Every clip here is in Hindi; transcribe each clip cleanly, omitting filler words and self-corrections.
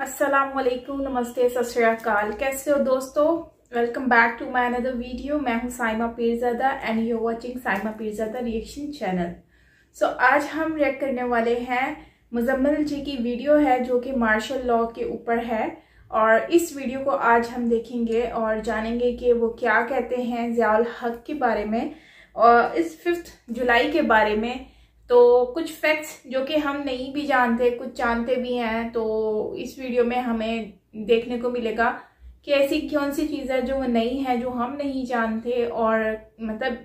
अस्सलामुअलैकुम, नमस्ते, सत श्री अकाल। कैसे हो दोस्तों? Welcome back to my another video. मैं हूं Saima Peerzada and you are watching Saima Peerzada reaction channel. So आज हम रिएक्ट करने वाले हैं मुजम्मिल जी की वीडियो है जो कि मार्शल लॉ के ऊपर है, और इस वीडियो को आज हम देखेंगे और जानेंगे कि वो क्या कहते हैं ज़ियाउल हक के बारे में और इस 5 जुलाई के बारे में। तो कुछ फैक्ट्स जो कि हम नहीं भी जानते, कुछ जानते भी हैं, तो इस वीडियो में हमें देखने को मिलेगा कि ऐसी कौन सी चीज़ है जो नई है, जो हम नहीं जानते। और मतलब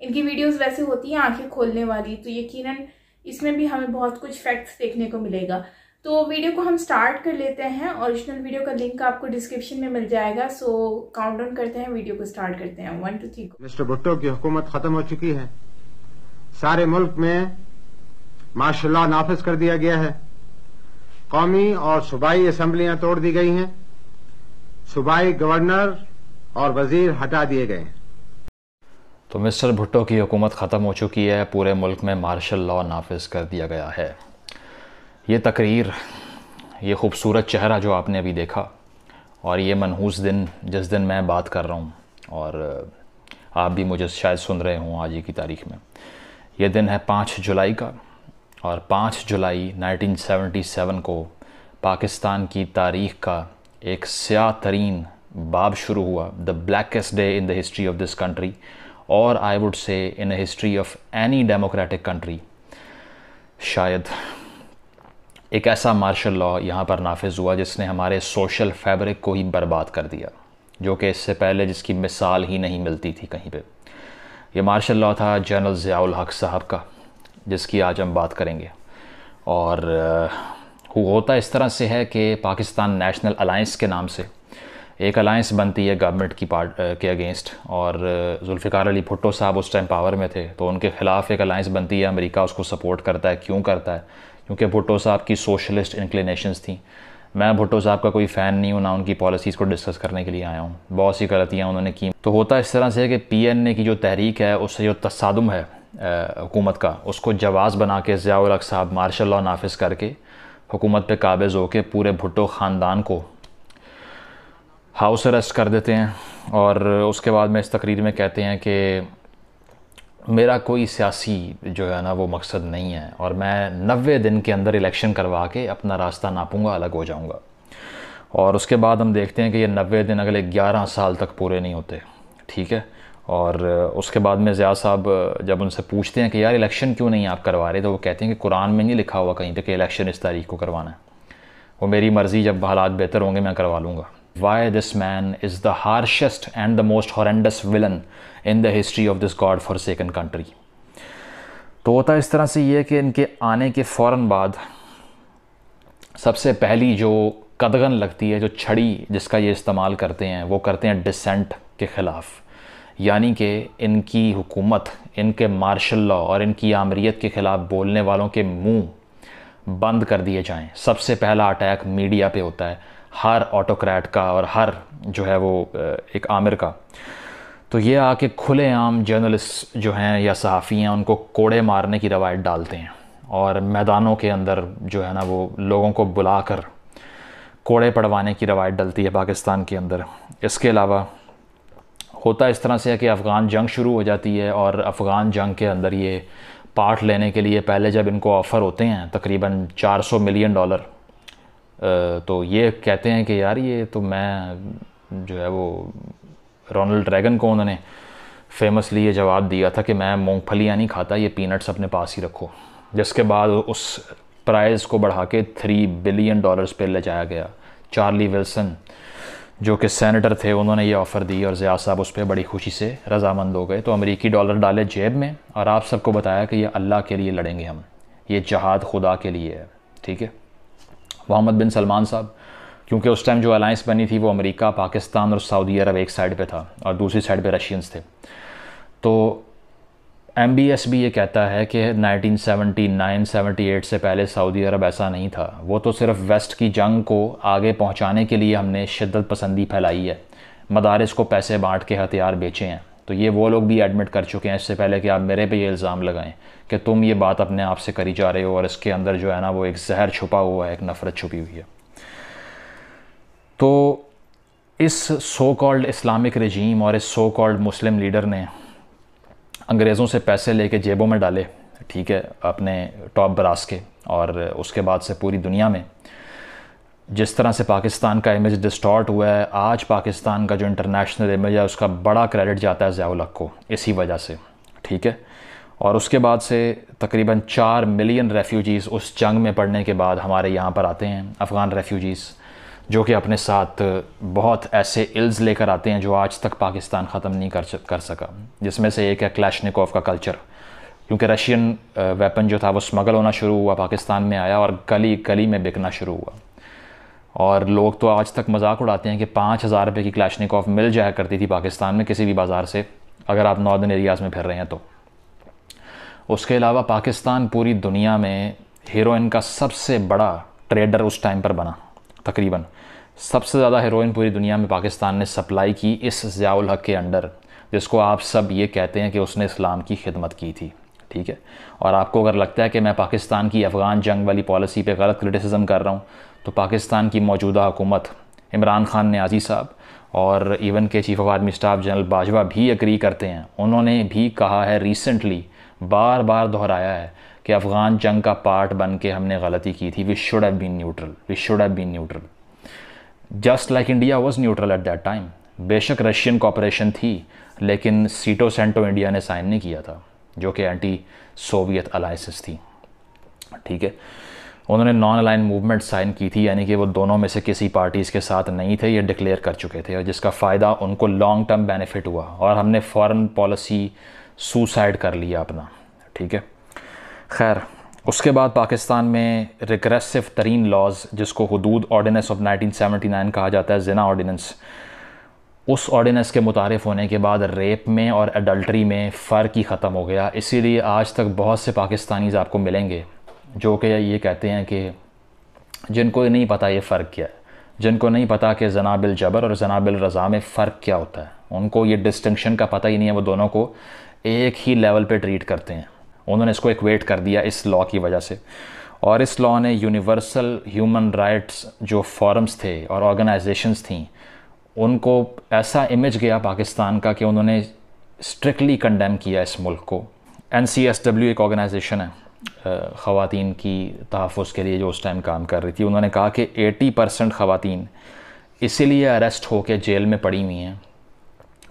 इनकी वीडियोस वैसे होती हैं आंखें खोलने वाली, तो यकीनन इसमें भी हमें बहुत कुछ फैक्ट्स देखने को मिलेगा। तो वीडियो को हम स्टार्ट कर लेते हैं। ओरिजिनल वीडियो का लिंक आपको डिस्क्रिप्शन में मिल जाएगा। सो काउंटडाउन करते हैं, वीडियो को स्टार्ट करते हैं। 1 2 3। मिस्टर भुट्टो की हुकूमत खत्म हो चुकी है। सारे मुल्क में मार्शल लॉ नाफिज कर दिया गया है। कौमी और सूबाई असेंबलियां तोड़ दी गई हैं। सूबाई गवर्नर और वजीर हटा दिए गए हैं। तो मिस्टर भुट्टो की हुकूमत ख़त्म हो चुकी है, पूरे मुल्क में मार्शल लॉ नाफिज कर दिया गया है। ये तकरीर, ये खूबसूरत चेहरा जो आपने अभी देखा, और ये मनहूस दिन जिस दिन मैं बात कर रहा हूँ, और आप भी मुझे शायद सुन रहे हों आज ही की तारीख़ में, ये दिन है 5 जुलाई का। और 5 जुलाई 1977 को पाकिस्तान की तारीख़ का एक स्याह तरीन बाब शुरू हुआ, the blackest day in the history of this country, और I would say in the history of any democratic country. शायद एक ऐसा मार्शल लॉ यहाँ पर नाफिज हुआ जिसने हमारे सोशल फैब्रिक को ही बर्बाद कर दिया, जो कि इससे पहले जिसकी मिसाल ही नहीं मिलती थी कहीं पे। ये मार्शल लॉ था जनरल ज़ियाउल हक साहब का, जिसकी आज हम बात करेंगे। और होता इस तरह से है कि पाकिस्तान नेशनल अलायंस के नाम से एक अलायंस बनती है गवर्नमेंट की के अगेंस्ट, और जुल्फ़िकार अली भुट्टो साहब उस टाइम पावर में थे, तो उनके ख़िलाफ़ एक अलायंस बनती है। अमेरिका उसको सपोर्ट करता है। क्यों करता है? क्योंकि भुट्टो साहब की सोशलिस्ट इंक्लिनेशंस थी। मैं भुट्टो साहब का कोई फ़ैन नहीं हूँ, ना उनकी पॉलिसीज़ को डिस्कस करने के लिए आया हूँ। बहुत सी गलतियाँ उन्होंने की। तो होता इस तरह से कि PNA की जो तहरीक है, उससे जो तसादुम है हुकूमत का, उसको जवाज़ बना के ज़ियाउल हक साहब मार्शल लॉ नाफिज करके हुकूमत पे काबिज़ होके पूरे भुट्टो ख़ानदान को हाउस अरेस्ट कर देते हैं। और उसके बाद में इस तकरीर में कहते हैं कि मेरा कोई सियासी जो है ना वो मकसद नहीं है, और मैं 90 दिन के अंदर इलेक्शन करवा के अपना रास्ता नापूंगा, अलग हो जाऊंगा। और उसके बाद हम देखते हैं कि ये 90 दिन अगले 11 साल तक पूरे नहीं होते। ठीक है। और उसके बाद में ज़िया साहब जब उनसे पूछते हैं कि यार इलेक्शन क्यों नहीं आप करवा रहे, तो वो कहते हैं कि कुरान में नहीं लिखा हुआ कहीं पे कि इलेक्शन इस तारीख को करवाना है। वो मेरी मर्ज़ी, जब हालात बेहतर होंगे मैं करवा लूँगा। Why this man is the harshest and the most horrendous villain in the history of this God forsaken country. तो होता इस तरह से ये कि इनके आने के फ़ौरन बाद सबसे पहली जो कदगन लगती है, जो छड़ी जिसका ये इस्तेमाल करते हैं, वो करते हैं डिसेंट के ख़िलाफ़। यानी कि इनकी हुकूमत, इनके मार्शल लॉ और इनकी आमरीत के ख़िलाफ़ बोलने वालों के मुंह बंद कर दिए जाएं। सबसे पहला अटैक मीडिया पे होता है, हर ऑटोक्रेट का और हर जो है वो एक आमिर का। तो ये आके खुलेआम जर्नलिस्ट जो हैं या सहाफ़ी हैं, उनको कोड़े मारने की रवायत डालते हैं, और मैदानों के अंदर जो है ना वो लोगों को बुलाकर कोड़े पड़वाने की रवायत डलती है पाकिस्तान के अंदर। इसके अलावा होता इस तरह से है कि अफ़गान जंग शुरू हो जाती है, और अफ़गान जंग के अंदर ये पार्ट लेने के लिए पहले जब इनको ऑफ़र होते हैं तकरीबन $400 मिलियन, तो ये कहते हैं कि यार ये तो मैं जो है वो रोनाल्ड रेगन को उन्होंने फेमसली ये जवाब दिया था कि मैं मूंगफलियाँ नहीं खाता, ये पीनट्स अपने पास ही रखो। जिसके बाद उस प्राइज़ को बढ़ा के $3 बिलियन पे ले जाया गया। चार्ली विल्सन जो कि सेनेटर थे, उन्होंने ये ऑफ़र दी, और ज़िया साहब उस पर बड़ी खुशी से रज़ामंद हो गए। तो अमेरिकी डॉलर डाले जेब में, और आप सबको बताया कि ये अल्लाह के लिए लड़ेंगे हम, ये जहाद खुदा के लिए है। ठीक है। मोहम्मद बिन सलमान साहब, क्योंकि उस टाइम जो अलायंस बनी थी वो अमेरिका, पाकिस्तान और सऊदी अरब एक साइड पे था, और दूसरी साइड पे रशियंस थे। तो MBS भी ये कहता है कि 1979-78 से पहले सऊदी अरब ऐसा नहीं था। वो तो सिर्फ वेस्ट की जंग को आगे पहुंचाने के लिए हमने शिद्दत पसंदी फैलाई है, मदारिस को पैसे बांट के हथियार बेचे हैं। तो ये वो लोग भी एडमिट कर चुके हैं इससे पहले कि आप मेरे पे ये इल्ज़ाम लगाएं कि तुम ये बात अपने आप से करी जा रहे हो, और इसके अंदर जो है ना वो एक जहर छुपा हुआ है, एक नफ़रत छुपी हुई है। तो इस सो कॉल्ड इस्लामिक रजीम और इस सो कॉल्ड मुस्लिम लीडर ने अंग्रेज़ों से पैसे लेके जेबों में डाले, ठीक है, अपने टॉप ब्रास के, और उसके बाद से पूरी दुनिया में जिस तरह से पाकिस्तान का इमेज डिस्टॉर्ट हुआ है, आज पाकिस्तान का जो इंटरनेशनल इमेज है उसका बड़ा क्रेडिट जाता है ज़िया-उल हक़ को इसी वजह से, ठीक है। और उसके बाद से तकरीबन 4 मिलियन रेफ्यूजीज़ उस जंग में पड़ने के बाद हमारे यहाँ पर आते हैं, अफ़गान रेफ्यूजीज़, जो कि अपने साथ बहुत ऐसे इल्ज़ लेकर आते हैं जो आज तक पाकिस्तान ख़त्म नहीं कर सका, जिसमें से एक है क्लैशनिकोव का कल्चर, क्योंकि रशियन वेपन जो था वो स्मगल होना शुरू हुआ, पाकिस्तान में आया और गली गली में बिकना शुरू हुआ। और लोग तो आज तक मजाक उड़ाते हैं कि 5,000 रुपये की क्लैशनिकोव मिल जाया करती थी पाकिस्तान में किसी भी बाज़ार से, अगर आप नॉर्दर्न एरियाज़ में फिर रहे हैं तो। उसके अलावा पाकिस्तान पूरी दुनिया में हेरोइन का सबसे बड़ा ट्रेडर उस टाइम पर बना। तकरीबन सबसे ज़्यादा हेरोइन पूरी दुनिया में पाकिस्तान ने सप्लाई की इस ज़िया-उल हक़ के अंडर, जिसको आप सब ये कहते हैं कि उसने इस्लाम की खिदमत की थी, ठीक है। और आपको अगर लगता है कि मैं पाकिस्तान की अफ़गान जंग वाली पॉलिसी पे गलत क्रिटिसिज्म कर रहा हूँ, तो पाकिस्तान की मौजूदा हुकूमत, इमरान खान नियाज़ी साहब और इवन के chief of army staff general Bajwa भी एग्री करते हैं। उन्होंने भी कहा है, रिसेंटली बार बार दोहराया है कि अफ़गान जंग का पार्ट बन के हमने गलती की थी। We should have been neutral, just like India was neutral at that time. बेशक रशियन कॉपरेशन थी, लेकिन सीटो सेंटो इंडिया ने साइन नहीं किया था, जो कि एंटी सोवियत अलाइंसेस थी, ठीक है। उन्होंने नॉन अलाइन मूवमेंट साइन की थी, यानी कि वो दोनों में से किसी पार्टीज़ के साथ नहीं थे, ये डिक्लेयर कर चुके थे, और जिसका फ़ायदा उनको लॉन्ग टर्म बेनिफिट हुआ, और हमने फॉरेन पॉलिसी सुसाइड कर लिया अपना, ठीक है। खैर, उसके बाद पाकिस्तान में रिग्रेसिव तरीन लॉज, जिसको हुदूद ऑर्डिनेंस ऑफ 1979 कहा जाता है, ज़िना ऑर्डिनेंस, उस ऑर्डिनेंस के मुतारिफ़ होने के बाद रेप में और एडल्ट्री में फ़र्क ही ख़त्म हो गया। इसीलिए आज तक बहुत से पाकिस्तानीज़ आपको मिलेंगे जो कि ये कहते हैं कि जिनको नहीं पता ये फ़र्क क्या है, जिनको नहीं पता कि ज़ना बिल जबर और ज़ना बिल रज़ा में फ़र्क क्या होता है, उनको ये डिस्टिंक्शन का पता ही नहीं है। वो दोनों को एक ही लेवल पे ट्रीट करते हैं। उन्होंने इसको इक्वेट कर दिया इस लॉ की वजह से, और इस लॉ ने यूनिवर्सल ह्यूमन राइट्स जो फोरम्स थे और ऑर्गेनाइजेशंस थीं, उनको ऐसा इमेज गया पाकिस्तान का कि उन्होंने स्ट्रिक्टली कंडेम किया इस मुल्क को। NCSW एक ऑर्गेनाइजेशन है ख़वातीन की तहफ़्फ़ुज़ के लिए जो उस टाइम काम कर रही थी। उन्होंने कहा कि 80% ख़वातीन इसीलिए अरेस्ट होकर जेल में पड़ी हुई हैं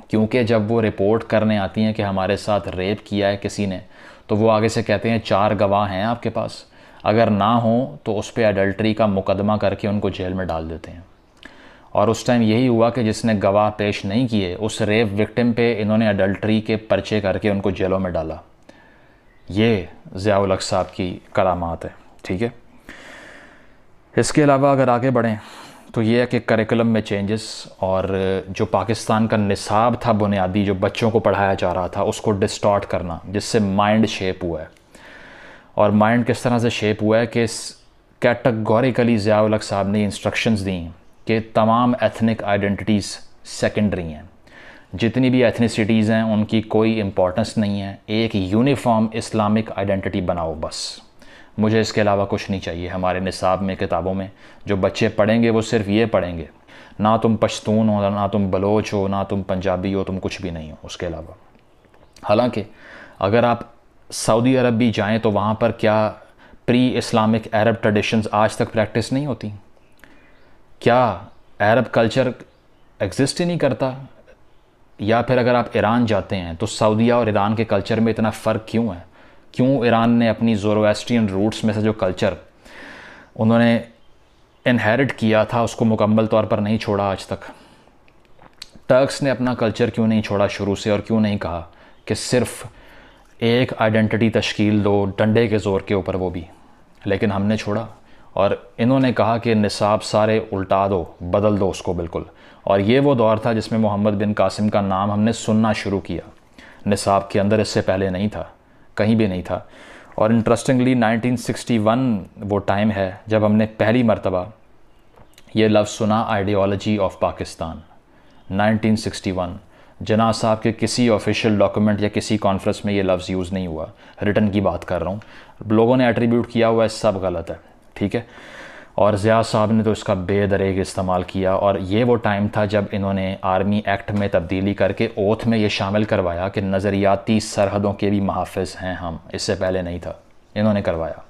क्योंकि जब वो रिपोर्ट करने आती हैं कि हमारे साथ रेप किया है किसी ने, तो वो आगे से कहते हैं 4 गवाह हैं आपके पास, अगर ना हो तो उस पर एडल्ट्री का मुकदमा करके उनको जेल में डाल देते हैं। और उस टाइम यही हुआ कि जिसने गवाह पेश नहीं किए, उस रेप विक्टिम पे इन्होंने एडल्ट्री के पर्चे करके उनको जेलों में डाला। ये ज़िया-उल हक़ साहब की करामात है, ठीक है। इसके अलावा अगर आगे बढ़ें तो ये है कि करिकुलम में चेंजेस, और जो पाकिस्तान का निसाब था बुनियादी जो बच्चों को पढ़ाया जा रहा था उसको डिस्टॉर्ट करना, जिससे माइंड शेप हुआ है। और माइंड किस तरह से शेप हुआ है कि कैटेगोरिकली ज़िया-उल हक़ साहब ने इंस्ट्रक्शंस दी कि तमाम एथनिक आइडेंटिटीज़ सेकेंडरी हैं, जितनी भी एथनिसिटीज़ हैं उनकी कोई इम्पोर्टेंस नहीं है, एक यूनिफॉर्म इस्लामिक आइडेंटिटी बनाओ बस, मुझे इसके अलावा कुछ नहीं चाहिए। हमारे निसाब में, किताबों में जो बच्चे पढ़ेंगे वो सिर्फ ये पढ़ेंगे, ना तुम पश्तून हो, ना तुम बलोच हो, ना तुम पंजाबी हो, तुम कुछ भी नहीं हो उसके अलावा। हालांकि अगर आप सऊदी अरब भी जाएं तो वहाँ पर क्या प्री इस्लामिक अरब ट्रेडिशंस आज तक प्रैक्टिस नहीं होती? क्या अरब कल्चर एग्जिस्ट ही नहीं करता? या फिर अगर आप ईरान जाते हैं तो सऊदीया और ईरान के कल्चर में इतना फ़र्क क्यों है? क्यों ईरान ने अपनी ज़ोरोएस्ट्रियन रूट्स में से जो कल्चर उन्होंने इनहेरिट किया था उसको मुकम्मल तौर पर नहीं छोड़ा आज तक? टर्क्स ने अपना कल्चर क्यों नहीं छोड़ा शुरू से, और क्यों नहीं कहा कि सिर्फ एक आइडेंटिटी तश्कील दो डंडे के ज़ोर के ऊपर, वो भी? लेकिन हमने छोड़ा, और इन्होंने कहा कि निसाब सारे उल्टा दो, बदल दो उसको बिल्कुल। और ये वो दौर था जिसमें मोहम्मद बिन कासिम का नाम हमने सुनना शुरू किया निसाब के अंदर, इससे पहले नहीं था, कहीं भी नहीं था। और इंटरेस्टिंगली 1961 वो टाइम है जब हमने पहली मर्तबा ये लफ्ज़ सुना, आइडियोलॉजी ऑफ पाकिस्तान। 1961 जना साहब के किसी ऑफिशियल डॉक्यूमेंट या किसी कॉन्फ्रेंस में ये लफ्ज़ यूज़ नहीं हुआ, रिटन की बात कर रहा हूँ। लोगों ने एट्रीब्यूट किया हुआ है, सब गलत है, ठीक है। और ज़िया साहब ने तो इसका बेदरेग इस्तेमाल किया। और ये वो टाइम था जब इन्होंने आर्मी एक्ट में तब्दीली करके ओथ में ये शामिल करवाया कि नज़रियाती सरहदों के भी महाफ़िज़ हैं हम, इससे पहले नहीं था, इन्होंने करवाया,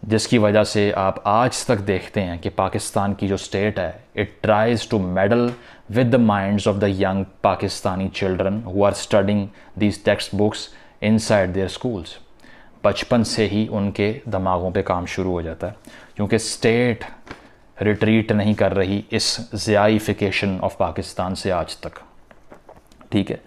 जिसकी वजह से आप आज तक देखते हैं कि पाकिस्तान की जो स्टेट है it tries to meddle with the minds of the young Pakistani children who are studying these text books inside their schools. बचपन से ही उनके दिमागों पे काम शुरू हो जाता है, क्योंकि स्टेट रिट्रीट नहीं कर रही इस ज़ियाइफिकेशन ऑफ पाकिस्तान से आज तक। ठीक है,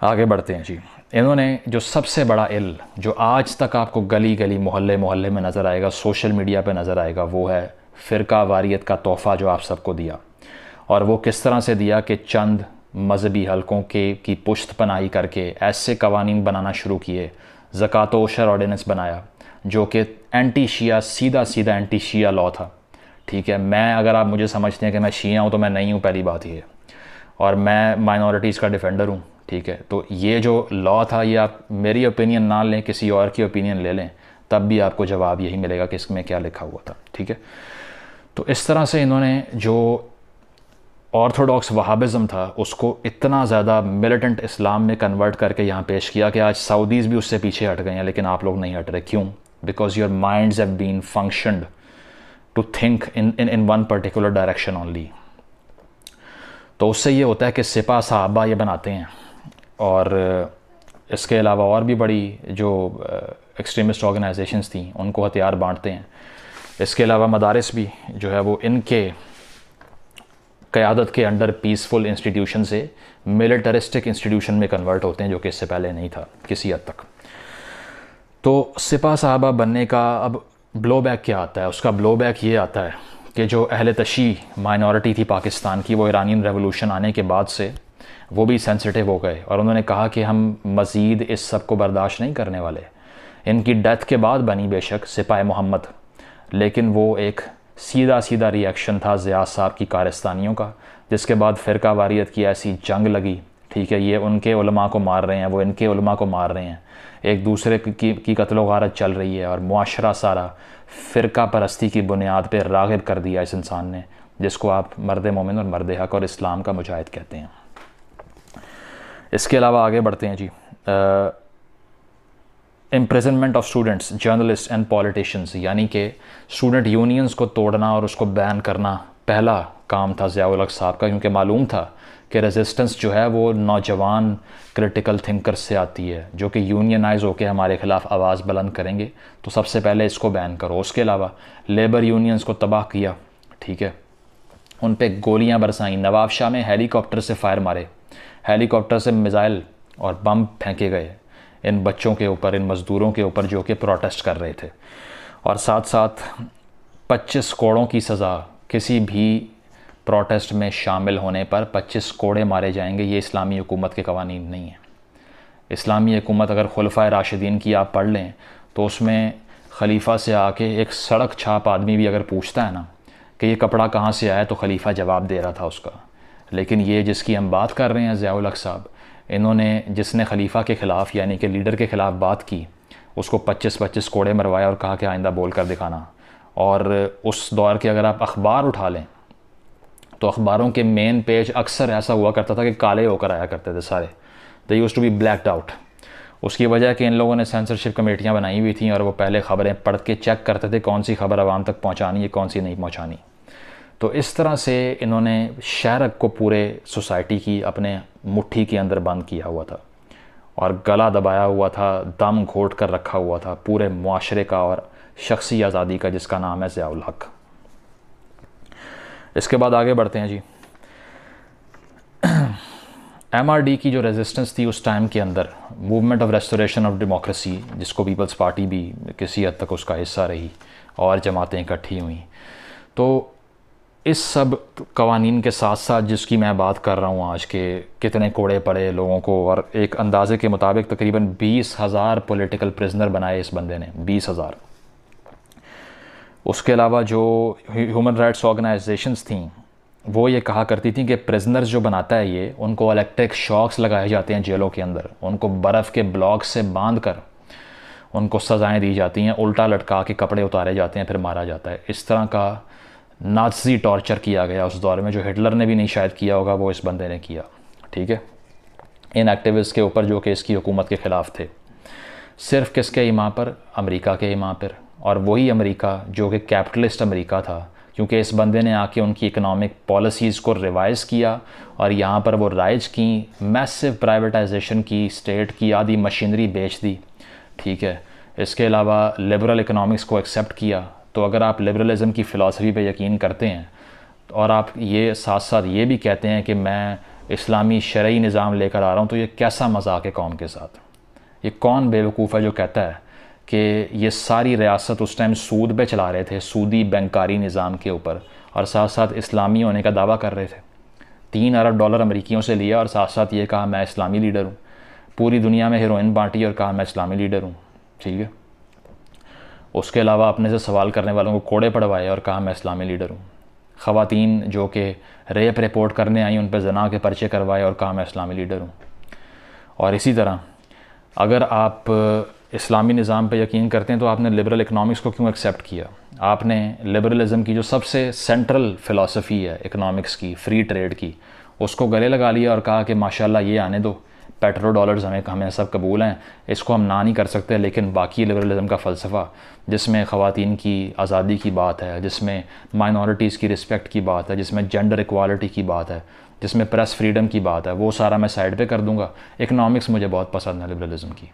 आगे बढ़ते हैं जी। इन्होंने जो सबसे बड़ा इल जो आज तक आपको गली गली मोहल्ले मोहल्ले में नज़र आएगा, सोशल मीडिया पे नज़र आएगा, वो है फ़िरका वारियत का तोहफ़ा जो आप सबको दिया। और वो किस तरह से दिया कि चंद मजहबी हलकों की पुश्त पनाही करके ऐसे कवानीन बनाना शुरू किए, ज़कात व उशर ऑर्डिनेंस बनाया जो कि एंटी शिया, सीधा सीधा एंटी शिया लॉ था। ठीक है, मैं अगर आप मुझे समझते हैं कि मैं शिया हूँ तो मैं नहीं हूँ, पहली बात ये, और मैं माइनॉरिटीज़ का डिफेंडर हूँ। ठीक है, तो ये जो लॉ था, ये आप मेरी ओपिनियन ना लें, किसी और की ओपिनियन ले लें, तब भी आपको जवाब यही मिलेगा कि इसमें क्या लिखा हुआ था। ठीक है, तो इस तरह से इन्होंने जो ऑर्थोडॉक्स वहाबिज़म था उसको इतना ज़्यादा मिलिटेंट इस्लाम में कन्वर्ट करके यहाँ पेश किया कि आज सऊदीज़ भी उससे पीछे हट गए हैं, लेकिन आप लोग नहीं हट रहे। क्यों? Because your minds have been functioned to think in one particular direction only. तो उससे ये होता है कि सिपा साहबा ये बनाते हैं, और इसके अलावा और भी बड़ी जो एक्सट्रीमिस्ट ऑर्गेनाइजेशंस थी उनको हथियार बांटते हैं। इसके अलावा मदारिस भी जो है वो इनके क़यादत के अंडर पीसफुल इंस्टीट्यूशन से मिलिटरिस्टिक इंस्टीट्यूशन में कन्वर्ट होते हैं, जो कि इससे पहले नहीं था किसी हद तक। तो सिपा साहबा बनने का अब ब्लो बैक क्या आता है? उसका ब्लो बैक ये आता है कि जो अहले तशी माइनॉरिटी थी पाकिस्तान की, वो ईरानियन रेवोल्यूशन आने के बाद से वो भी सेंसिटिव हो गए, और उन्होंने कहा कि हम मज़ीद इस सब को बर्दाश्त नहीं करने वाले। इनकी डेथ के बाद बनी बेशक सिपाही मोहम्मद, लेकिन वो एक सीधा सीधा रिएक्शन था ज़िया साहब की कारस्तानियों का, जिसके बाद फ़िरका वारियत की ऐसी जंग लगी। ठीक है, ये उनके उलमा को मार रहे हैं, वो इनके उलमा को मार रहे हैं, एक दूसरे की कत्ल गारत चल रही है, और मुआशरा सारा फ़िरका परस्ती की बुनियाद पर राग़िब कर दिया इस इंसान ने, जिसको आप मर्द मोमिन और मर्द हक़ और इस्लाम का मुजाहिद कहते हैं। इसके अलावा आगे बढ़ते हैं जी। Imprisonment of students, journalist and politicians, यानी कि स्टूडेंट यूनियंस को तोड़ना और उसको बैन करना पहला काम था ज़िया हक़ साहब का, क्योंकि मालूम था कि रेजिस्टेंस जो है वो नौजवान क्रिटिकल थिंकर से आती है, जो कि यूनियनाइज होकर हमारे ख़िलाफ़ आवाज़ बुलंद करेंगे, तो सबसे पहले इसको बैन करो। उसके अलावा लेबर यूनियंस को तबाह किया। ठीक है, उन पर गोलियाँ बरसाई, नवाब शाह में हेलीकॉप्टर से फायर मारे, हेलीकॉप्टर से मिज़ाइल और बम फेंके गए इन बच्चों के ऊपर, इन मज़दूरों के ऊपर जो कि प्रोटेस्ट कर रहे थे। और साथ साथ 25 कोड़ों की सज़ा, किसी भी प्रोटेस्ट में शामिल होने पर 25 कोड़े मारे जाएंगे, ये इस्लामी हुकूमत के कवानीन नहीं है। इस्लामी हुकूमत अगर खुलफाए राशिदीन की आप पढ़ लें तो उसमें खलीफा से आके एक सड़क छाप आदमी भी अगर पूछता है ना कि ये कपड़ा कहाँ से आया, तो खलीफा जवाब दे रहा था उसका। लेकिन ये जिसकी हम बात कर रहे हैं ज़िया हक़ साहब, इन्होंने जिसने खलीफा के ख़िलाफ़ यानी कि लीडर के ख़िलाफ़ बात की, उसको 25-25 कोड़े मरवाया और कहा कि आइंदा बोल कर दिखाना। और उस दौर के अगर आप अखबार उठा लें तो अखबारों के मेन पेज अक्सर ऐसा हुआ करता था कि काले होकर आया करते थे सारे, they used to be blacked out. उसकी वजह कि इन लोगों ने सेंसरशिप कमेटियाँ बनाई हुई थी और वो पहले ख़बरें पढ़ के चेक करते थे कौन सी खबर आवाम तक पहुँचानी है, कौन सी नहीं पहुँचानी। तो इस तरह से इन्होंने शहरक को पूरे सोसाइटी की अपने मुट्ठी के अंदर बंद किया हुआ था और गला दबाया हुआ था, दम घोट कर रखा हुआ था पूरे मुआशरे का और शख्सी आज़ादी का, जिसका नाम है ज़िया हक़। इसके बाद आगे बढ़ते हैं जी। MRD की जो रेजिस्टेंस थी उस टाइम के अंदर, movement of restoration of democracy, जिसको पीपल्स पार्टी भी किसी हद तक उसका हिस्सा रही और जमातें इकट्ठी हुई, तो इस सब कवानीन के साथ साथ जिसकी मैं बात कर रहा हूँ आज के कितने कोड़े पड़े लोगों को, और एक अंदाजे के मुताबिक तकरीबन 20,000 पॉलिटिकल प्रिजनर बनाए इस बंदे ने, 20,000। उसके अलावा जो ह्यूमन राइट्स ऑर्गेनाइजेशंस थीं वो ये कहा करती थी कि प्रिजनर्स जो बनाता है ये, उनको इलेक्ट्रिक शॉक्स लगाए जाते हैं जेलों के अंदर, उनको बर्फ़ के ब्लॉक से बांध कर उनको सज़ाएं दी जाती हैं, उल्टा लटका के कपड़े उतारे जाते हैं, फिर मारा जाता है। इस तरह का नाज़ी टॉर्चर किया गया उस दौर में, जो हिटलर ने भी नहीं शायद किया होगा, वो इस बंदे ने किया। ठीक है, इन एक्टिविस्ट के ऊपर जो कि इसकी हुकूमत के ख़िलाफ़ थे। सिर्फ किसके इमा पर? अमेरिका के इमा पर, और वही अमेरिका जो कि कैपिटलिस्ट अमेरिका था, क्योंकि इस बंदे ने आके उनकी इकनॉमिक पॉलिसीज़ को रिवाइज़ किया और यहाँ पर वो राइज की, मैसिव प्राइवेटाइजेशन की, स्टेट की आधी मशीनरी बेच दी। ठीक है, इसके अलावा लिबरल इकनॉमिक्स को एक्सेप्ट किया। तो अगर आप लिबरलिज़म की फ़िलासफ़ी पे यकीन करते हैं और आप ये साथ साथ ये भी कहते हैं कि मैं इस्लामी शरई निज़ाम लेकर आ रहा हूँ, तो ये कैसा मजाक है कौम के साथ? ये कौन बेवकूफ़ है जो कहता है कि ये सारी रियासत उस टाइम सूद पे चला रहे थे, सूदी बैंकारी निज़ाम के ऊपर, और साथ साथ इस्लामी होने का दावा कर रहे थे। $3 अरब अमेरिकियों से लिया और साथ साथ ये कहा मैं इस्लामी लीडर हूँ। पूरी दुनिया में हेरोइन बांटी और कहा मैं इस्लामी लीडर हूँ। ठीक है, उसके अलावा अपने से सवाल करने वालों को कोड़े पड़वाए और कहा मैं इस्लामी लीडर हूँ। ख़वातीन जो कि रेप रिपोर्ट करने आई उन पर जना के पर्चे करवाए और कहा मैं इस्लामी लीडर हूँ। और इसी तरह अगर आप इस्लामी निज़ाम पे यकीन करते हैं तो आपने लिबरल इकनॉमिक्स को क्यों एक्सेप्ट किया? आपने लिबरलिज़म की जो सबसे सेंट्रल फ़िलासफ़ी है इकनॉमिक्स की, फ्री ट्रेड की, उसको गले लगा लिया और कहा कि माशाल्लाह ये आने दो, पेट्रो डॉलर्स हमें सब कबूल हैं, इसको हम ना नहीं कर सकते। लेकिन बाकी लिबरलिज़म का फ़लसफ़ा, जिसमें ख़वातीन की आज़ादी की बात है, जिसमें माइनॉरिटीज़ की रिस्पेक्ट की बात है, जिसमें जेंडर इक्वालिटी की बात है, जिसमें प्रेस फ्रीडम की बात है, वो सारा मैं साइड पे कर दूंगा। इकनॉमिक्स मुझे बहुत पसंद है लिबरलिज़म की।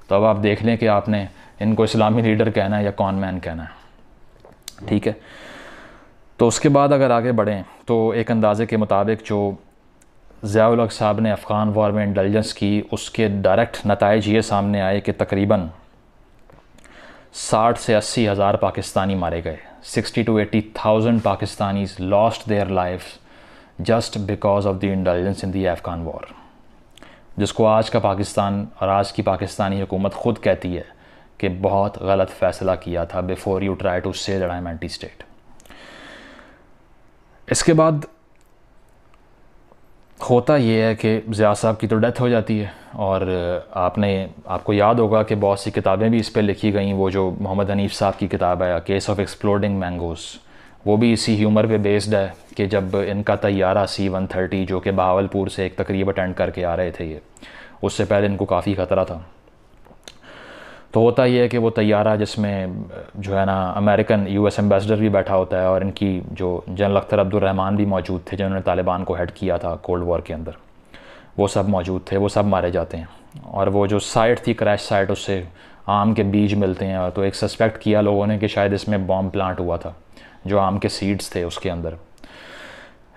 तो अब आप देख लें कि आपने इनको इस्लामी लीडर कहना है या कॉन मैन कहना है। ठीक है, तो उसके बाद अगर आगे बढ़ें तो एक अंदाज़े के मुताबिक जो ज़िया-उल हक़ साहब ने अफ़गान वॉर में इंटेलिजेंस की, उसके डायरेक्ट नताइज ये सामने आए कि तकरीबन 60 से 80 हज़ार पाकिस्तानी मारे गए। 60 to 80,000 Pakistanis lost their life just because of the intelligence in the Afghan war, जिसको आज का पाकिस्तान और आज की पाकिस्तानी हुकूमत ख़ुद कहती है कि बहुत गलत फ़ैसला किया था। Before you try to say that I am anti state. इसके बाद होता ये है कि ज़िया साहब की तो डेथ हो जाती है, और आपको याद होगा कि बहुत सी किताबें भी इस पर लिखी गई। वो जो मोहम्मद हनीफ़ साहब की किताब है केस ऑफ एक्सप्लोडिंग मैंगोज़, वो भी इसी ह्यूमर पे बेस्ड है कि जब इनका तैयारा C-130 जो कि बहावलपुर से एक तकरीब अटेंड करके आ रहे थे, ये उससे पहले इनको काफ़ी ख़तरा था। तो होता ये है कि वो तैयारा जिसमें जो है ना अमेरिकन US एम्बेसडर भी बैठा होता है, और इनकी जो जनरल अख्तर अब्दुर्रहमान भी मौजूद थे जिन्होंने तालिबान को हेड किया था कोल्ड वॉर के अंदर, वो सब मौजूद थे। वो सब मारे जाते हैं, और वो जो साइट थी क्रैश साइट, उससे आम के बीज मिलते हैं। तो एक सस्पेक्ट किया लोगों ने कि शायद इसमें बॉम्ब प्लांट हुआ था, जो आम के सीड्स थे उसके अंदर।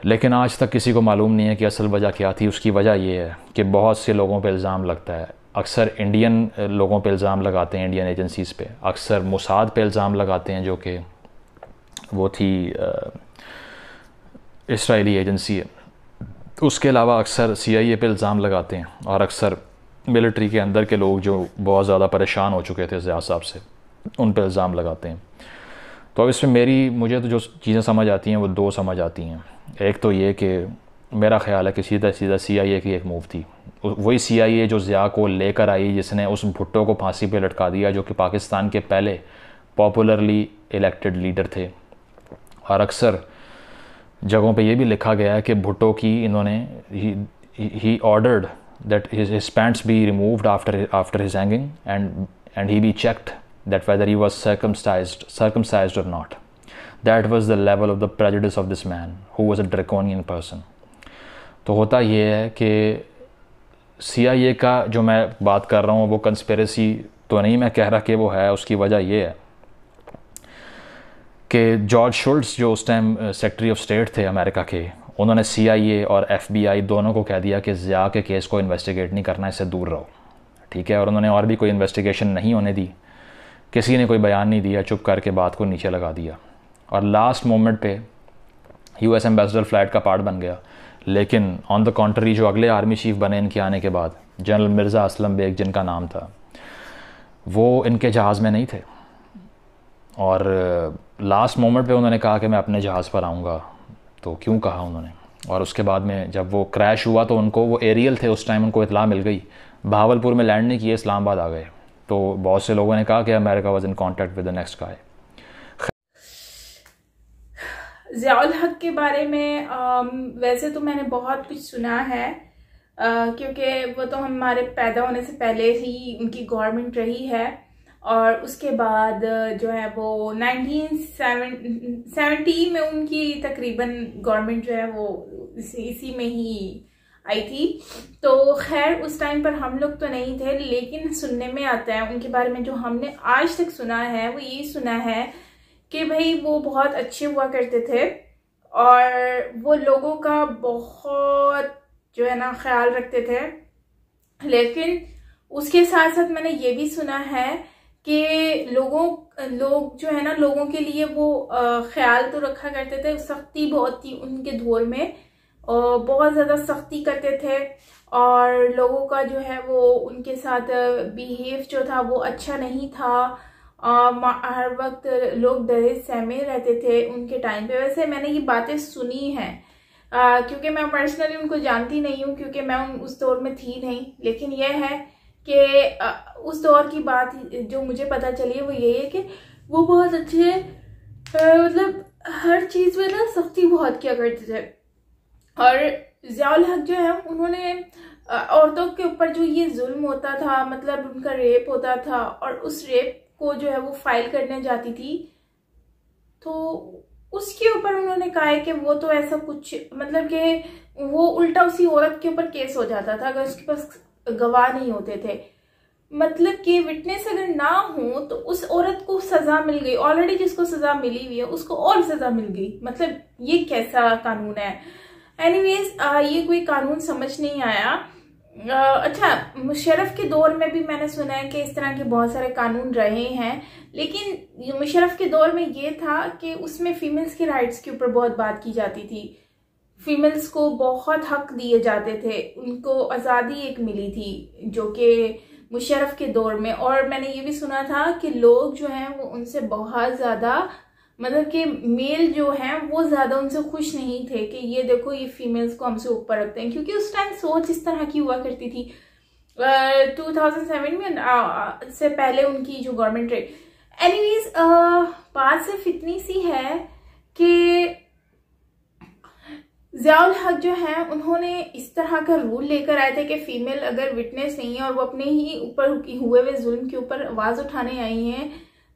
लेकिन आज तक किसी को मालूम नहीं है कि असल वजह क्या थी। उसकी वजह ये है कि बहुत से लोगों पे इल्ज़ाम लगता है, अक्सर इंडियन लोगों पे इल्ज़ाम लगाते हैं, इंडियन एजेंसीज़ पे, अक्सर मोसाद पे इल्ज़ाम लगाते हैं जो कि वो थी इसराइली एजेंसी है। उसके अलावा अक्सर CIA पे इल्ज़ाम लगाते हैं, और अक्सर मिलिट्री के अंदर के लोग जो बहुत ज़्यादा परेशान हो चुके थे ज़िया साहब से, उन पर इल्ज़ाम लगाते हैं। तो अब इसमें मुझे तो जो चीज़ें समझ आती हैं वो दो समझ आती हैं। एक तो ये कि मेरा ख्याल है कि सीधा CIA की एक मूव थी, वही CIA जो ज़िया को लेकर आई, जिसने उस भुट्टो को फांसी पे लटका दिया, जो कि पाकिस्तान के पहले पॉपुलरली इलेक्टेड लीडर थे। और अक्सर जगहों पे ये भी लिखा गया है कि भुट्टो की इन्होंने he ordered that his pants be removed after his hanging and he be checked that whether he was circumcised or not. That was the level of the prejudice of this man, who was a draconian person. तो होता ये है कि CIA का जो मैं बात कर रहा हूँ वो कंस्पिरेसी तो नहीं मैं कह रहा कि वो है। उसकी वजह ये है कि जॉर्ज शुल्ट्ज़ जो उस टाइम सेक्रेटरी ऑफ स्टेट थे अमेरिका के, उन्होंने CIA और FBI दोनों को कह दिया कि ज़िया के केस को इन्वेस्टिगेट नहीं करना, इससे दूर रहो। ठीक है, और उन्होंने और भी कोई इन्वेस्टिगेशन नहीं होने दी, किसी ने कोई बयान नहीं दिया, चुप करके बात को नीचे लगा दिया। और लास्ट मोमेंट पे US एम्बेसडर फ्लाइट का पार्ट बन गया। लेकिन ऑन द कॉन्ट्री जो अगले आर्मी चीफ बने इनके आने के बाद, जनरल मिर्ज़ा असलम बेग जिनका नाम था, वो इनके जहाज़ में नहीं थे, और लास्ट मोमेंट पे उन्होंने कहा कि मैं अपने जहाज़ पर आऊँगा। तो क्यों कहा उन्होंने? और उसके बाद में जब वो क्रैश हुआ तो उनको, वो एरियल थे उस टाइम, उनको इतला मिल गई, बहावलपुर में लैंड नहीं किए, इस्लामाबाद आ गए। तो बहुत से लोगों ने कहा कि America was in contact with the next guy. Ziaul Haq के बारे में वैसे तो मैंने बहुत कुछ सुना है, क्योंकि वो तो हमारे पैदा होने से पहले ही उनकी गवर्नमेंट रही है, और उसके बाद जो है वो 1970 में उनकी तकरीबन गवर्नमेंट जो है वो इसी में ही आई थी। तो खैर उस टाइम पर हम लोग तो नहीं थे, लेकिन सुनने में आता है उनके बारे में, जो हमने आज तक सुना है वो यही सुना है कि भाई वो बहुत अच्छे हुआ करते थे और वो लोगों का बहुत जो है ना ख्याल रखते थे। लेकिन उसके साथ साथ मैंने ये भी सुना है कि लोग जो है ना लोगों के लिए वो ख्याल तो रखा करते थे, सख्ती बहुत थी उनके दौर में, बहुत ज़्यादा सख्ती करते थे और लोगों का जो है वो उनके साथ बिहेव जो था वो अच्छा नहीं था। हर वक्त लोग डरे सहमे रहते थे उनके टाइम पे। वैसे मैंने ये बातें सुनी हैं, क्योंकि मैं पर्सनली उनको जानती नहीं हूँ, क्योंकि मैं उस दौर में थी नहीं, लेकिन यह है कि उस दौर की बात जो मुझे पता चली है वो यही है कि वो बहुत अच्छे मतलब हर चीज़ में ना सख्ती बहुत किया करते थे। और ज़ियाउल हक जो है उन्होंने औरतों के ऊपर जो ये जुल्म होता था, मतलब उनका रेप होता था, और उस रेप को जो है वो फाइल करने जाती थी, तो उसके ऊपर उन्होंने कहा है कि वो तो ऐसा कुछ मतलब कि वो उल्टा उसी औरत के ऊपर केस हो जाता था अगर उसके पास गवाह नहीं होते थे। मतलब कि विटनेस अगर ना हो तो उस औरत को सजा मिल गई, ऑलरेडी जिसको सजा मिली हुई है उसको और सजा मिल गई। मतलब ये कैसा कानून है? एनीवेज ये कोई कानून समझ नहीं आया। अच्छा, मुशर्रफ के दौर में भी मैंने सुना है कि इस तरह के बहुत सारे कानून रहे हैं, लेकिन मुशर्रफ के दौर में ये था कि उसमें फीमेल्स के राइट्स के ऊपर बहुत बात की जाती थी, फीमेल्स को बहुत हक दिए जाते थे, उनको आज़ादी एक मिली थी जो कि मुशर्रफ के दौर में। और मैंने ये भी सुना था कि लोग जो हैं वो उनसे बहुत ज़्यादा मतलब कि मेल जो हैं वो ज़्यादा उनसे खुश नहीं थे कि ये देखो ये फीमेल्स को हमसे ऊपर रखते हैं, क्योंकि उस टाइम सोच इस तरह की हुआ करती थी। 2007 में से पहले उनकी जो गवर्नमेंट रही। एनीवेज बात सिर्फ इतनी सी है कि ज़ियाउल हक जो है उन्होंने इस तरह का रूल लेकर आए थे कि फीमेल अगर विटनेस नहीं है और वो अपने ही ऊपर हुए हुए जुल्म के ऊपर आवाज़ उठाने आई हैं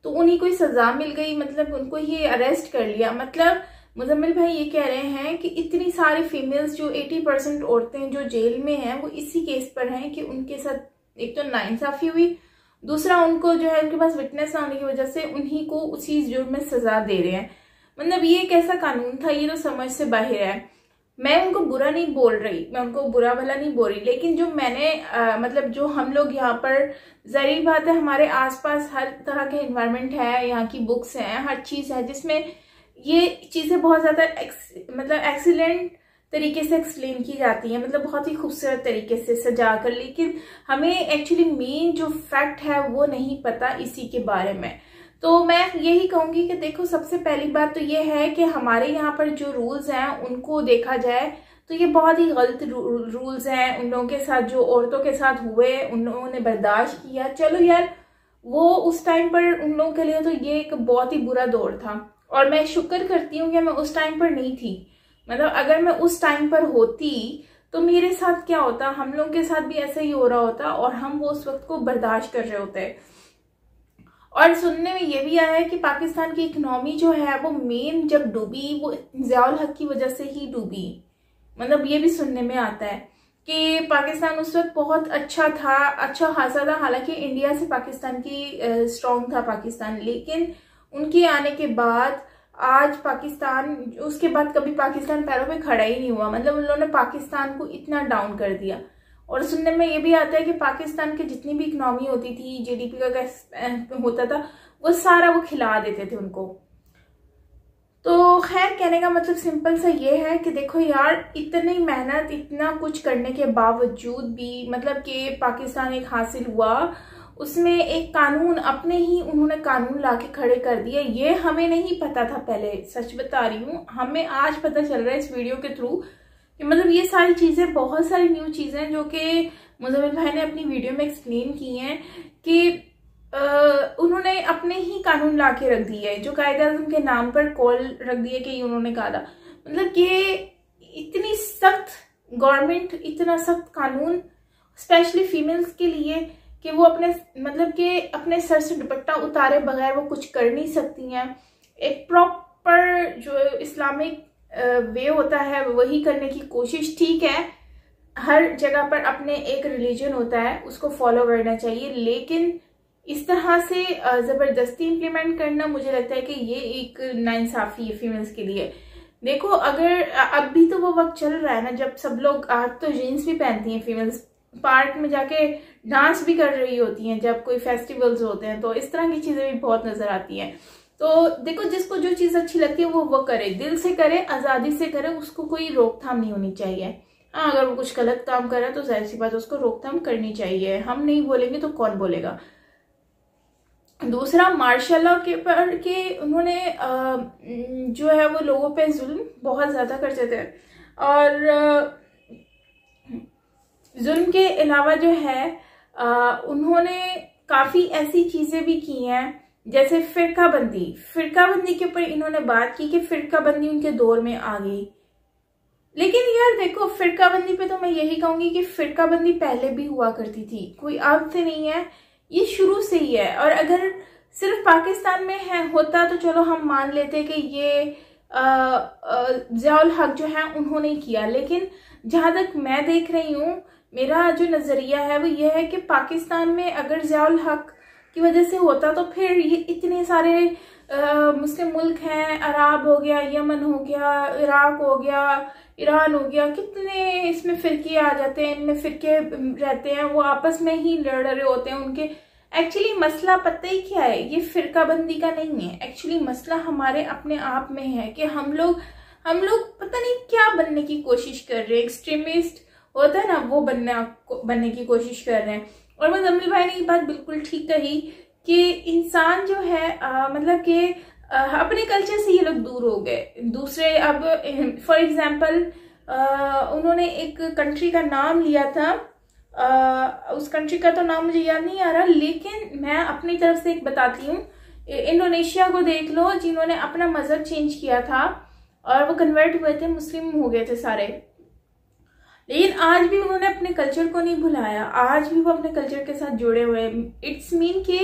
तो उन्हीं को सजा मिल गई, मतलब उनको ही अरेस्ट कर लिया। मतलब मुजम्मिल भाई ये कह रहे हैं कि इतनी सारी फीमेल्स जो 80% औरतें जो जेल में हैं वो इसी केस पर हैं कि उनके साथ एक तो नाइंसाफी हुई, दूसरा उनको जो है उनके पास विटनेस ना होने की वजह से उन्हीं को उसी जुर्म में सजा दे रहे हैं। मतलब ये एक ऐसा कानून था, ये तो समझ से बाहर है। मैं उनको बुरा नहीं बोल रही, मैं उनको बुरा भला नहीं बोल रही, लेकिन जो मैंने मतलब जो हम लोग यहाँ पर, ज़ाहिर बात है हमारे आसपास हर तरह के एनवायरनमेंट है, यहाँ की बुक्स हैं, हर चीज़ है जिसमें ये चीज़ें बहुत ज़्यादा मतलब एक्सीलेंट तरीके से एक्सप्लेन की जाती हैं, मतलब बहुत ही खूबसूरत तरीके से सजा कर, लेकिन हमें एक्चुअली मेन जो फैक्ट है वो नहीं पता इसी के बारे में। तो मैं यही कहूँगी कि देखो, सबसे पहली बात तो ये है कि हमारे यहाँ पर जो रूल्स हैं उनको देखा जाए तो ये बहुत ही गलत रूल्स हैं। उन लोगों के साथ जो औरतों के साथ हुए उन्होंने बर्दाश्त किया, चलो यार वो उस टाइम पर उन लोगों के लिए तो ये एक बहुत ही बुरा दौर था, और मैं शुक्र करती हूँ कि मैं उस टाइम पर नहीं थी। मतलब अगर मैं उस टाइम पर होती तो मेरे साथ क्या होता, हम लोगों के साथ भी ऐसा ही हो रहा होता और हम वो उस वक्त को बर्दाश्त कर रहे होते। और सुनने में ये भी आया है कि पाकिस्तान की इकनॉमी जो है वो मेन जब डूबी वो ज़ियाउल हक की वजह से ही डूबी। मतलब ये भी सुनने में आता है कि पाकिस्तान उस वक्त बहुत अच्छा था, अच्छा खासा था, हालांकि इंडिया से पाकिस्तान की स्ट्रॉन्ग था पाकिस्तान, लेकिन उनके आने के बाद आज पाकिस्तान, उसके बाद कभी पाकिस्तान पैरों पे खड़ा ही नहीं हुआ। मतलब उन्होंने पाकिस्तान को इतना डाउन कर दिया। और सुनने में ये भी आता है कि पाकिस्तान की जितनी भी इकनॉमी होती थी, जीडीपी का होता था, वो सारा वो खिला देते थे उनको। तो खैर कहने का मतलब सिंपल सा ये है कि देखो यार, इतनी मेहनत इतना कुछ करने के बावजूद भी मतलब कि पाकिस्तान एक हासिल हुआ, उसमें एक कानून अपने ही उन्होंने कानून लाके खड़े कर दिए। ये हमें नहीं पता था पहले, सच बता रही हूँ, हमें आज पता चल रहा है इस वीडियो के थ्रू कि मतलब ये सारी चीज़ें, बहुत सारी न्यू चीज़ें जो कि मुजम्मिल भाई ने अपनी वीडियो में एक्सप्लेन की हैं कि उन्होंने अपने ही कानून ला के रख दिए, जो कायदे-आज़म के नाम पर कॉल रख दिए कि उन्होंने कहा। मतलब कि इतनी सख्त गवर्नमेंट, इतना सख्त कानून स्पेशली फीमेल्स के लिए कि वो अपने मतलब कि अपने सर से दुपट्टा उतारे बगैर वो कुछ कर नहीं सकती हैं। एक प्रॉपर जो इस्लामिक वे होता है वही करने की कोशिश, ठीक है हर जगह पर अपने एक रिलीजन होता है उसको फॉलो करना चाहिए, लेकिन इस तरह से ज़बरदस्ती इम्प्लीमेंट करना मुझे लगता है कि ये एक नाइंसाफ़ी है फीमेल्स के लिए। देखो अगर अब भी तो वो वक्त चल रहा है ना जब सब लोग, आज तो जीन्स भी पहनती हैं फीमेल्स, पार्क में जाके डांस भी कर रही होती हैं जब कोई फेस्टिवल्स होते हैं, तो इस तरह की चीज़ें भी बहुत नज़र आती हैं। तो देखो जिसको जो चीज़ अच्छी लगती है वो करे, दिल से करे, आज़ादी से करे, उसको कोई रोकथाम नहीं होनी चाहिए। हाँ अगर वो कुछ गलत काम कर रहा है तो जाहिर सी बात है उसको रोकथाम करनी चाहिए, हम नहीं बोलेंगे तो कौन बोलेगा। दूसरा मार्शल लॉ के पर के उन्होंने जो है वो लोगों पे जुल्म बहुत ज़्यादा करते थे, और जुल्म के अलावा जो है उन्होंने काफ़ी ऐसी चीज़ें भी की हैं जैसे फ़िरकाबंदी के ऊपर इन्होंने बात की कि फ़िरकाबंदी उनके दौर में आ गई। लेकिन यार देखो फ़िरकाबंदी पे तो मैं यही कहूँगी कि फ़िरकाबंदी पहले भी हुआ करती थी, कोई अब से नहीं है, ये शुरू से ही है। और अगर सिर्फ पाकिस्तान में होता तो चलो हम मान लेते कि ये ज़ियाउल हक जो है उन्होंने किया, लेकिन जहाँ तक मैं देख रही हूँ मेरा जो नज़रिया है वो ये है कि पाकिस्तान में अगर ज़ियाउल हक की वजह से होता तो फिर ये इतने सारे मुस्लिम मुल्क हैं, अरब हो गया, यमन हो गया, इराक हो गया, ईरान हो गया, कितने इसमें फ़िरके आ जाते हैं, इनमें फ़िरके रहते हैं, वो आपस में ही लड़ रहे होते हैं। उनके एक्चुअली मसला पता ही क्या है, ये फ़िरकाबंदी का नहीं है, एक्चुअली मसला हमारे अपने आप में है कि हम लोग पता नहीं क्या बनने की कोशिश कर रहे हैं, एक्सट्रीमिस्ट होता है ना वो बनने की कोशिश कर रहे हैं। और मुज़म्मिल भाई ने ये बात बिल्कुल ठीक कही कि इंसान जो है मतलब कि अपने कल्चर से ये लोग दूर हो गए दूसरे। अब फॉर एग्जांपल उन्होंने एक कंट्री का नाम लिया था, उस कंट्री का तो नाम मुझे याद नहीं आ रहा, लेकिन मैं अपनी तरफ से एक बताती हूँ। इंडोनेशिया को देख लो, जिन्होंने अपना मज़हब चेंज किया था और वो कन्वर्ट हुए थे, मुस्लिम हो गए थे सारे, लेकिन आज भी उन्होंने अपने कल्चर को नहीं भुलाया, आज भी वो अपने कल्चर के साथ जुड़े हुए हैं। इट्स मीन कि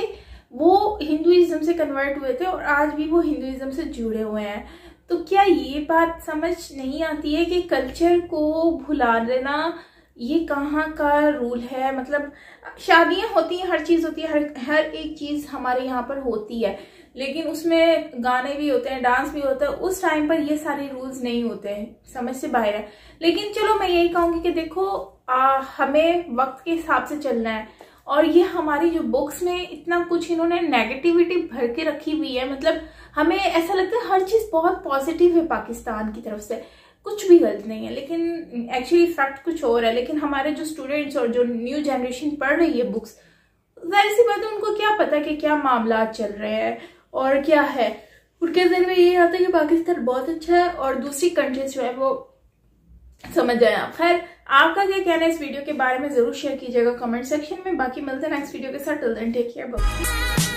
वो हिंदुइज्म से कन्वर्ट हुए थे और आज भी वो हिंदुइज्म से जुड़े हुए हैं। तो क्या ये बात समझ नहीं आती है कि कल्चर को भुला देना ये कहाँ का रूल है? मतलब शादियाँ होती हैं, हर चीज़ होती है, हर एक चीज़ हमारे यहाँ पर होती है, लेकिन उसमें गाने भी होते हैं, डांस भी होता है, उस टाइम पर ये सारे रूल्स नहीं होते हैं, समझ से बाहर है। लेकिन चलो मैं यही कहूँगी कि देखो हमें वक्त के हिसाब से चलना है, और ये हमारी जो बुक्स में इतना कुछ इन्होंने नेगेटिविटी भर के रखी हुई है, मतलब हमें ऐसा लगता है हर चीज़ बहुत पॉजिटिव है पाकिस्तान की तरफ से, कुछ भी गलत नहीं है, लेकिन एक्चुअली फैक्ट कुछ और है। लेकिन हमारे जो स्टूडेंट्स और जो न्यू जनरेशन पढ़ रही है बुक्स, जाहिर सी बात है उनको क्या पता कि क्या मामला चल रहे हैं और क्या है। उनके जहन में ये आता है कि पाकिस्तान बहुत अच्छा है और दूसरी कंट्रीज जो है वो समझ जाए आप। खैर आपका क्या कहना है इस वीडियो के बारे में जरूर शेयर कीजिएगा कमेंट सेक्शन में। बाकी मिलते हैं नेक्स्ट वीडियो के साथ, till then take care, bye.